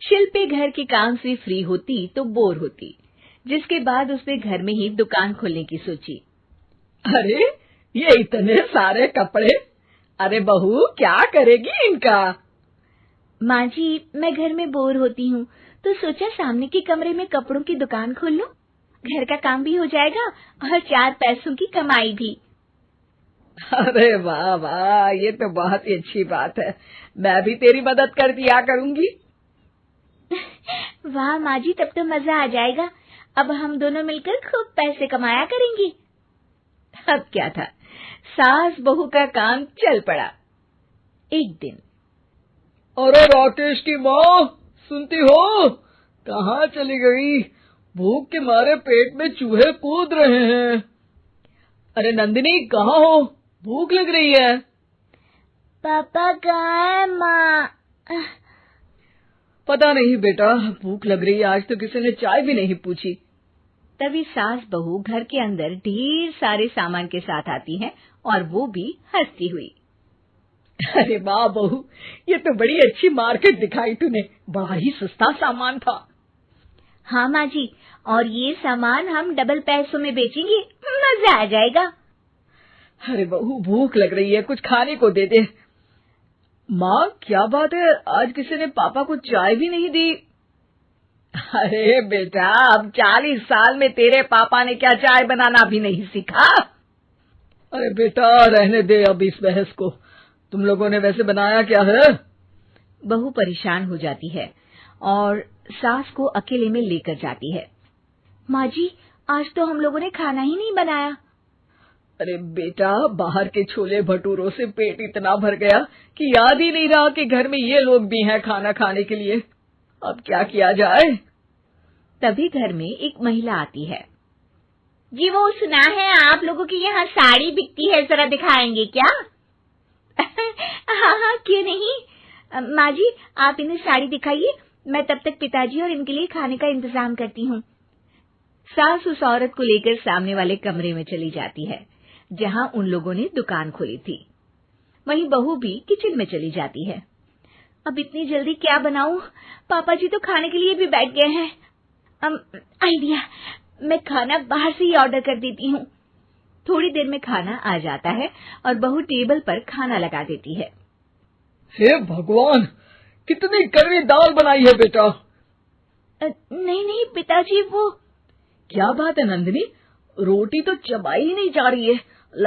शिल्पी घर के काम से फ्री होती तो बोर होती, जिसके बाद उसने घर में ही दुकान खोलने की सोची। अरे ये इतने सारे कपड़े, अरे बहू क्या करेगी इनका? माँ जी, मैं घर में बोर होती हूँ तो सोचा सामने के कमरे में कपड़ों की दुकान खोल लूं। घर का काम भी हो जाएगा और 4 पैसों की कमाई भी। अरे वाह वाह, ये तो बहुत ही अच्छी बात है। मैं भी तेरी मदद कर दिया करूंगी। वाह माँ जी, तब तो मजा आ जाएगा। अब हम दोनों मिलकर खूब पैसे कमाया करेंगे। अब क्या था, सास बहू का काम चल पड़ा। एक दिन, अरे राकेश की माँ, सुनती हो? कहाँ चली गई? भूख के मारे पेट में चूहे कूद रहे हैं। अरे नंदिनी, कहाँ हो? भूख लग रही है। पापा कहाँ है माँ? पता नहीं बेटा, भूख लग रही है। आज तो किसी ने चाय भी नहीं पूछी। तभी सास बहू घर के अंदर ढेर सारे सामान के साथ आती हैं और वो भी हंसती हुई। अरे वाह बहू, ये तो बड़ी अच्छी मार्केट दिखाई तूने। बड़ा ही सस्ता सामान था। हाँ माँ जी, और ये सामान हम डबल पैसों में बेचेंगे, मजा आ जाएगा। अरे बहू, भूख लग रही है, कुछ खाने को दे दे। माँ क्या बात है, आज किसी ने पापा को चाय भी नहीं दी? अरे बेटा, अब 40 साल में तेरे पापा ने क्या चाय बनाना भी नहीं सीखा? अरे बेटा रहने दे अब इस बहस को। तुम लोगों ने वैसे बनाया क्या है? बहू परेशान हो जाती है और सास को अकेले में लेकर जाती है। माँ जी, आज तो हम लोगों ने खाना ही नहीं बनाया। अरे बेटा, बाहर के छोले भटूरों से पेट इतना भर गया कि याद ही नहीं रहा कि घर में ये लोग भी हैं खाना खाने के लिए। अब क्या किया जाए? तभी घर में एक महिला आती है। जी, वो सुना है आप लोगों के यहाँ साड़ी बिकती है, जरा दिखाएंगे क्या? हाँ हाँ, क्यों नहीं। माँ जी, आप इन्हें साड़ी दिखाइए, मैं तब तक पिताजी और इनके लिए खाने का इंतजाम करती हूँ। सास उस औरत को लेकर सामने वाले कमरे में चली जाती है जहाँ उन लोगों ने दुकान खोली थी। वहीं बहू भी किचन में चली जाती है। अब इतनी जल्दी क्या बनाऊं? पापा जी तो खाने के लिए भी बैठ गए हैं। आइडिया, मैं खाना बाहर से ही ऑर्डर कर देती हूँ। थोड़ी देर में खाना आ जाता है और बहू टेबल पर खाना लगा देती है। हे भगवान, कितनी कड़वी दाल बनाई है बेटा। नहीं नहीं पिताजी, वो। क्या बात है नंदिनी, रोटी तो चबाई ही नहीं जा रही है।